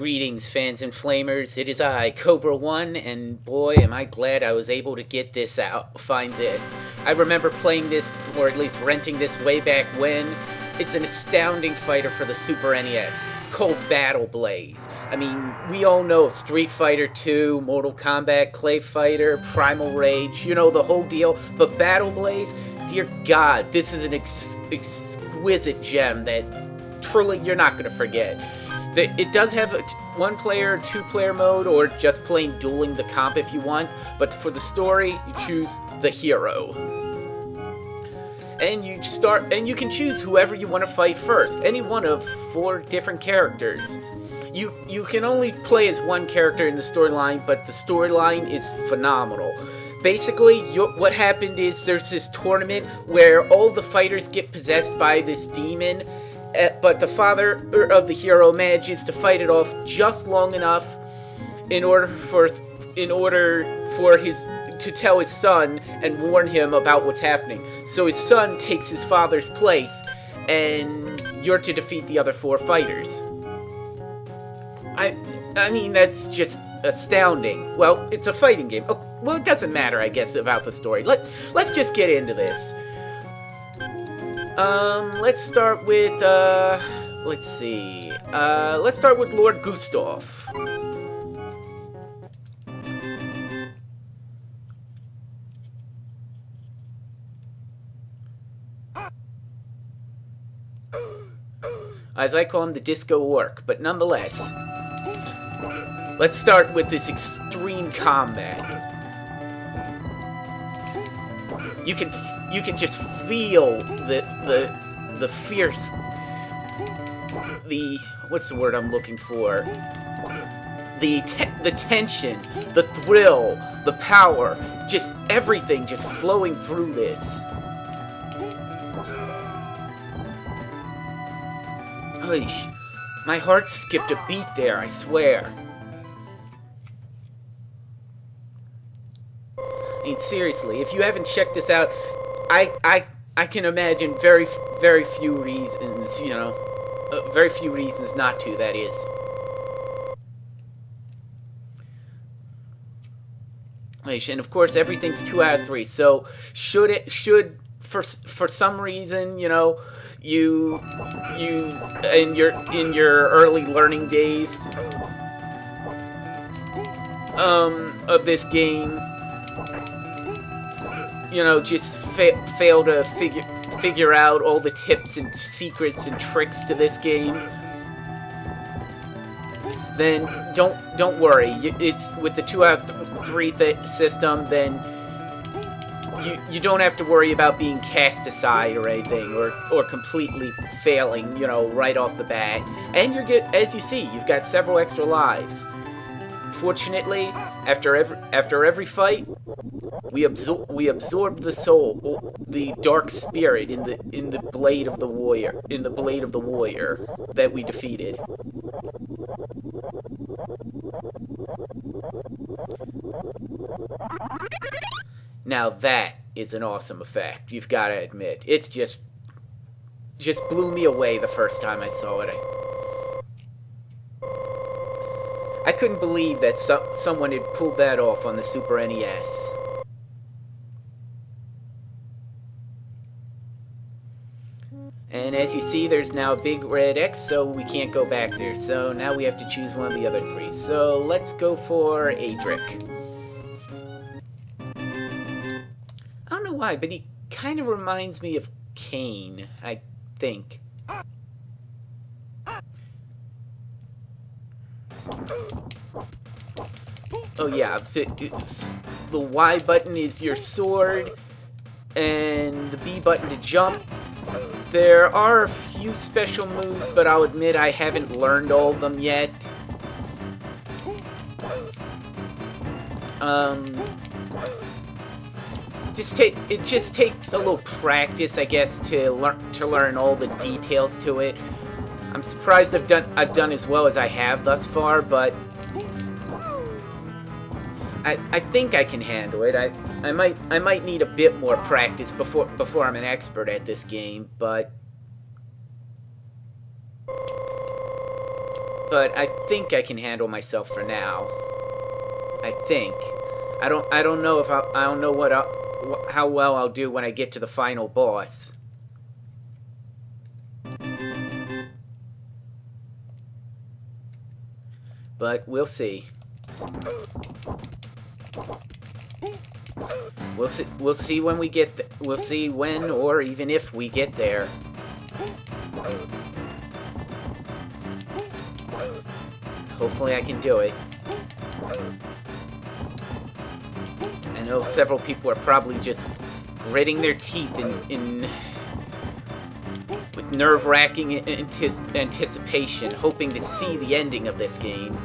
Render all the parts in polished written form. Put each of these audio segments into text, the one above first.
Greetings, fans and flamers. It is I, Cobra One, and boy, am I glad I was able to get this out, find this. I remember playing this, or at least renting this way back when. It's an astounding fighter for the Super NES. It's called Battleblaze. I mean, we all know Street Fighter 2, Mortal Kombat, Clay Fighter, Primal Rage, you know, the whole deal. But Battleblaze, dear God, this is an exquisite gem that truly you're not going to forget. It does have a one-player, two-player mode, or just plain dueling the comp if you want, but for the story, you choose the hero. And you can choose whoever you want to fight first, any one of 4 different characters. You can only play as one character in the storyline, but the storyline is phenomenal. Basically, what happened is there's this tournament where all the fighters get possessed by this demon, but the father of the hero manages to fight it off just long enough in order for his to tell his son and warn him about what's happening. So his son takes his father's place, and you're to defeat the other 4 fighters. I mean, that's just astounding. Well, it's a fighting game. Oh, well, it doesn't matter, I guess, about the story. Let's just get into this. Let's start with, let's see. Let's start with Lord Gustav. As I call him, the Disco Orc, but nonetheless. Let's start with this extreme combat. You can just feel the fierce, what's the word I'm looking for? The tension, the thrill, the power, just everything just flowing through this. Oish, my heart skipped a beat there, I swear. I mean, seriously, if you haven't checked this out, I can imagine very few reasons, you know, very few reasons not to, that is. And of course, everything's 2 out of 3, so for some reason, you know, you in your early learning days of this game, you know, just fail to figure out all the tips and secrets and tricks to this game, then don't worry. It's with the 2 out of 3 system, then you don't have to worry about being cast aside or anything, or completely failing, you know, right off the bat. And as you see, you've got several extra lives. Fortunately, after every fight, we absorb the soul, the dark spirit in the blade of the warrior, that we defeated. Now that is an awesome effect, you've got to admit. It's just blew me away the first time I saw it. I couldn't believe that someone had pulled that off on the Super NES. And as you see, there's now a big red X, so we can't go back there. So now we have to choose one of the other 3. So let's go for Adric. I don't know why, but he kind of reminds me of Cain, I think. Oh yeah, the Y button is your sword, and the B button to jump. There are a few special moves, but I'll admit I haven't learned all of them yet. It just takes a little practice, I guess, to learn all the details to it. I'm surprised I've done as well as I have thus far, but I think I can handle it. I might need a bit more practice before I'm an expert at this game, but but I think I can handle myself for now. I think. I don't know if I don't know how well I'll do when I get to the final boss. But we'll see. We'll see when we get we'll see when or even if we get there. Hopefully I can do it. I know several people are probably just gritting their teeth with nerve-wracking anticipation, hoping to see the ending of this game.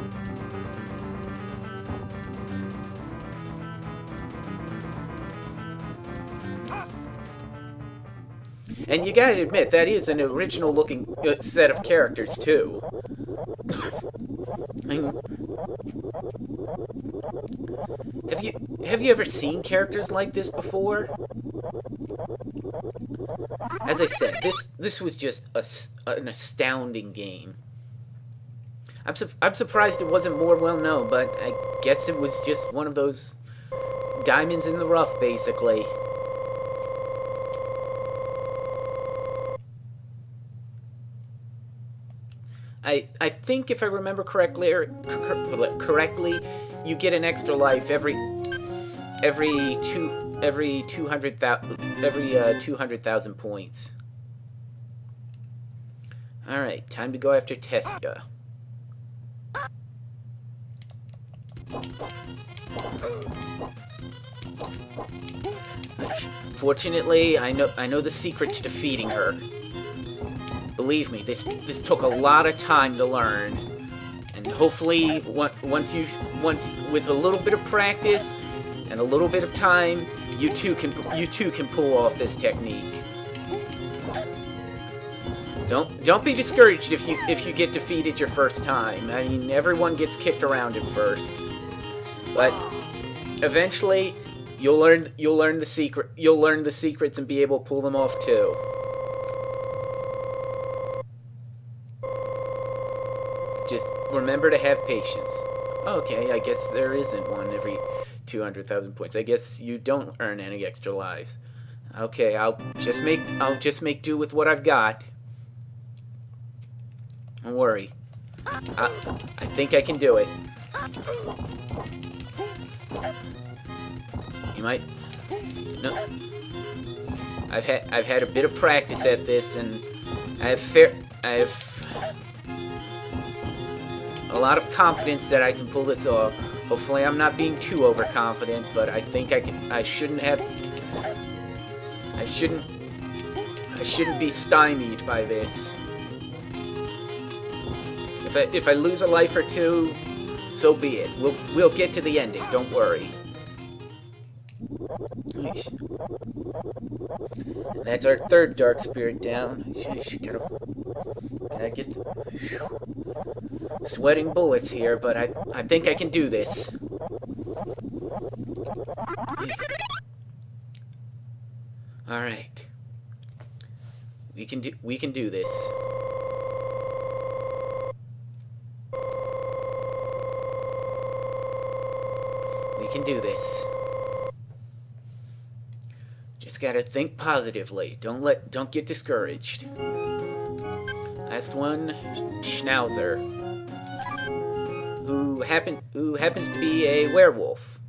And you gotta admit, that is an original-looking set of characters, too. I mean, have you ever seen characters like this before? As I said, this was just an astounding game. I'm surprised it wasn't more well known, but I guess it was just one of those diamonds in the rough, basically. I think if I remember correctly, you get an extra life every 200,000 points. All right, time to go after Tessia. Fortunately, I know the secret to defeating her. Believe me, this took a lot of time to learn, and hopefully, once with a little bit of practice and a little bit of time, you too can pull off this technique. Don't be discouraged if you get defeated your first time. I mean, everyone gets kicked around at first, but eventually you'll learn the secret. You'll learn the secrets and be able to pull them off too. Just remember to have patience. Okay, I guess there isn't one every 200,000 points. I guess you don't earn any extra lives. Okay, I'll just make do with what I've got. Don't worry. I think I can do it. You might. No. I've had a bit of practice at this, and I have a lot of confidence that I can pull this off. Hopefully I'm not being too overconfident, but I think I shouldn't be stymied by this. If I lose a life or two, so be it. We'll get to the ending, don't worry. That's our third dark spirit down. Gotta get sweating bullets here, but I think I can do this. All right, we can do this. We can do this. Just gotta think positively. Don't get discouraged. Last one, Schnauzer, who happens to be a werewolf.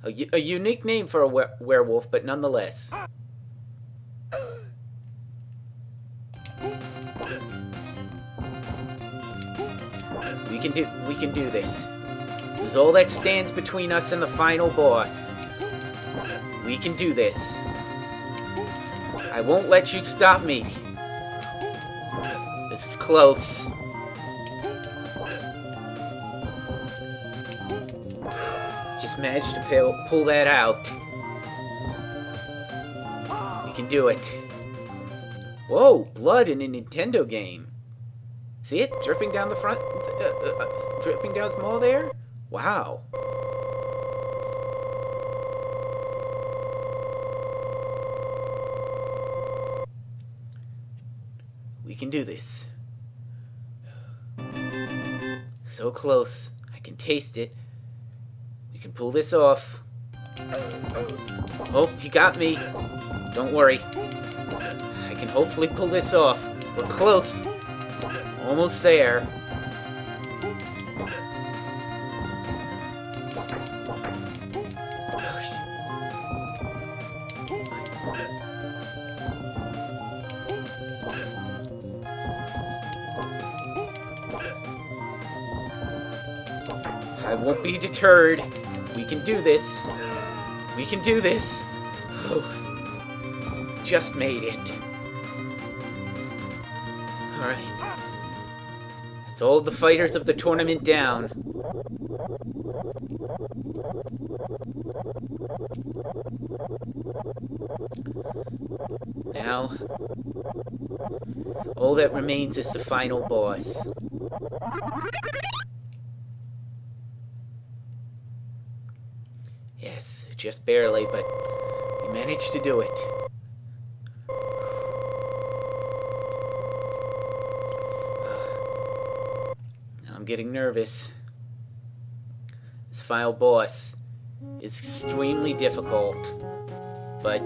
A unique name for a werewolf, but nonetheless. We can do this. This is all that stands between us and the final boss. We can do this. I won't let you stop me. This is close. Just managed to pull that out. We can do it. Whoa, blood in a Nintendo game. See it? Dripping down the front, dripping down small there? Wow. We can do this. So close. I can taste it. We can pull this off. Oh, he got me. Don't worry. I can hopefully pull this off. We're close. Almost there. I won't be deterred. We can do this. We can do this. Oh, just made it. Alright. That's all the fighters of the tournament down. Now, all that remains is the final boss. Yes, just barely, but we managed to do it. I'm getting nervous. This final boss is extremely difficult, but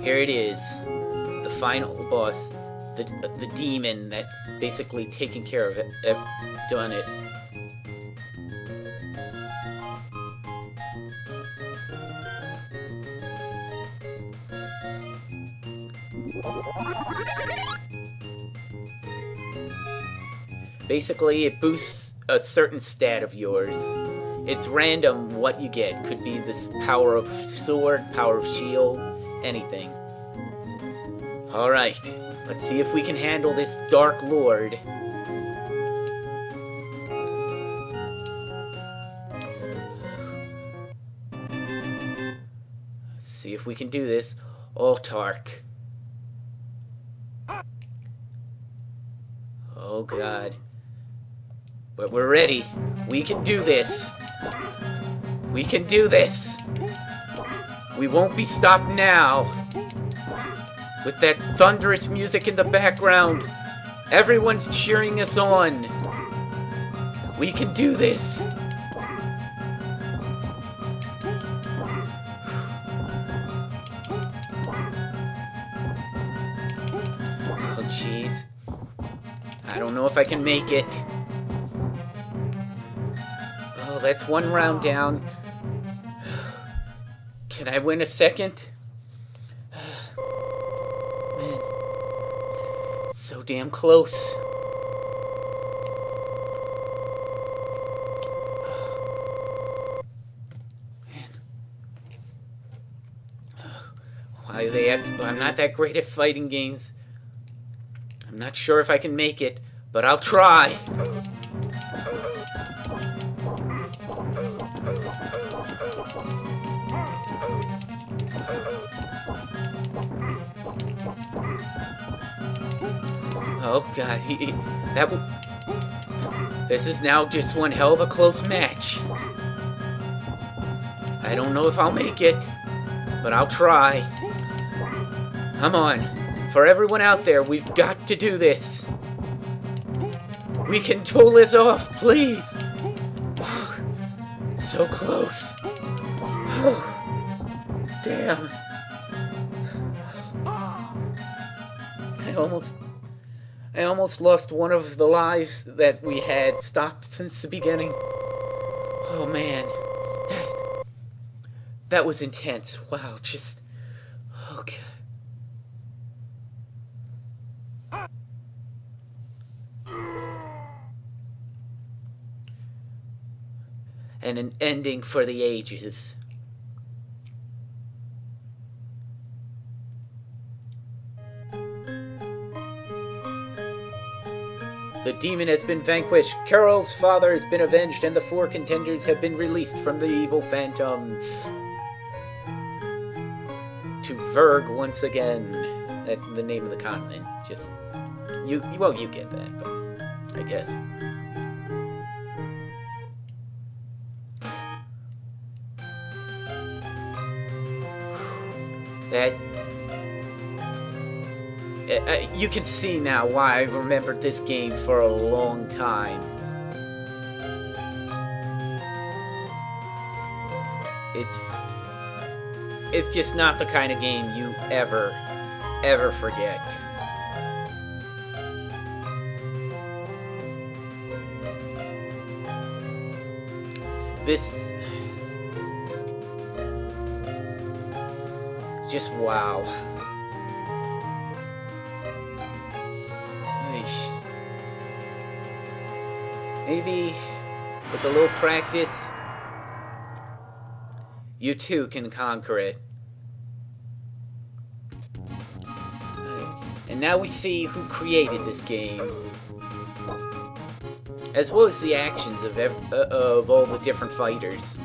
here it is, the final boss, the demon that's basically taken care of it, done it. Basically, it boosts a certain stat of yours. It's random what you get. Could be this power of sword, power of shield, anything. Alright, let's see if we can handle this Dark Lord. Let's see if we can do this. Altark. Oh god. But we're ready. We can do this. We can do this. We won't be stopped now. With that thunderous music in the background, everyone's cheering us on. We can do this. Oh jeez. I don't know if I can make it. Oh, that's one round down. Can I win a second? Man. So damn close. Man. Why they have... I'm not that great at fighting games. I'm not sure if I can make it, but I'll try. Oh god, this is now just one hell of a close match. I don't know if I'll make it, but I'll try. Come on. For everyone out there, we've got to do this. We can pull this off, please. Oh, so close. Oh, damn. I almost lost one of the lives that we had stopped since the beginning. Oh man. That was intense. Wow, just... Okay. And an ending for the ages. The demon has been vanquished, Carol's father has been avenged, and the 4 contenders have been released from the evil phantoms. To Verg once again. That's the name of the continent. Just... Well, you get that, but... I guess. That... you can see now why I remembered this game for a long time. It's just not the kind of game you ever forget. This just wow. Maybe with a little practice, you too can conquer it. And now we see who created this game, as well as the actions of all the different fighters.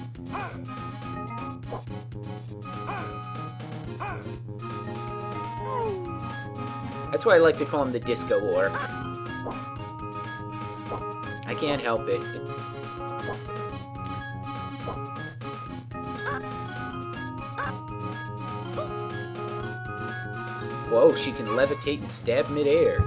That's why I like to call him the Disco Orc. I can't help it. Whoa, she can levitate and stab midair.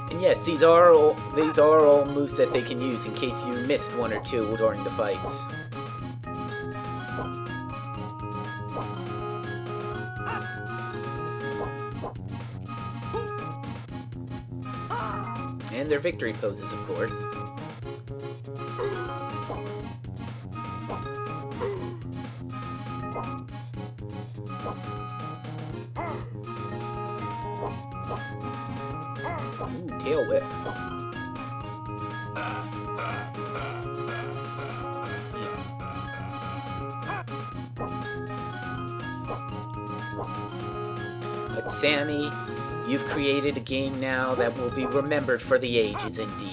And yes, these are all moves that they can use in case you missed one or two during the fights. And their victory poses, of course. Ooh, tail whip. But Sammy, you've created a game now that will be remembered for the ages indeed.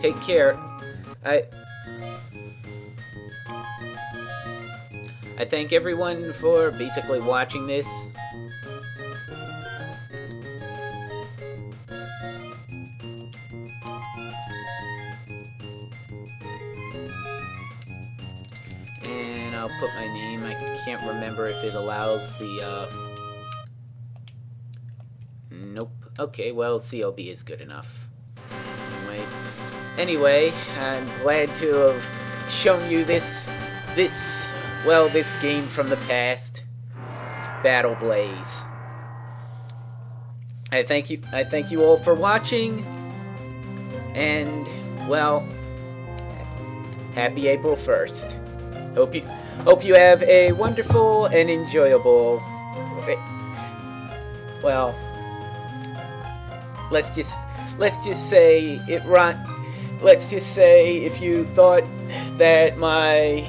Take care. I thank everyone for basically watching this. And I'll put my name. I can't remember if it allows the, Nope. Okay, well, CLB is good enough. Anyway, I'm glad to have shown you this game from the past, Battleblaze. I thank you all for watching, and well, happy April 1st. Hope you have a wonderful and enjoyable, well, let's just say it run. Let's just say if you thought that my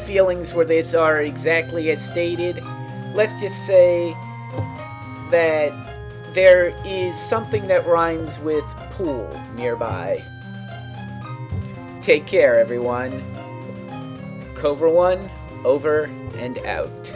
feelings were this are exactly as stated, let's just say that there is something that rhymes with pool nearby. Take care, everyone. Cobra 1, over and out.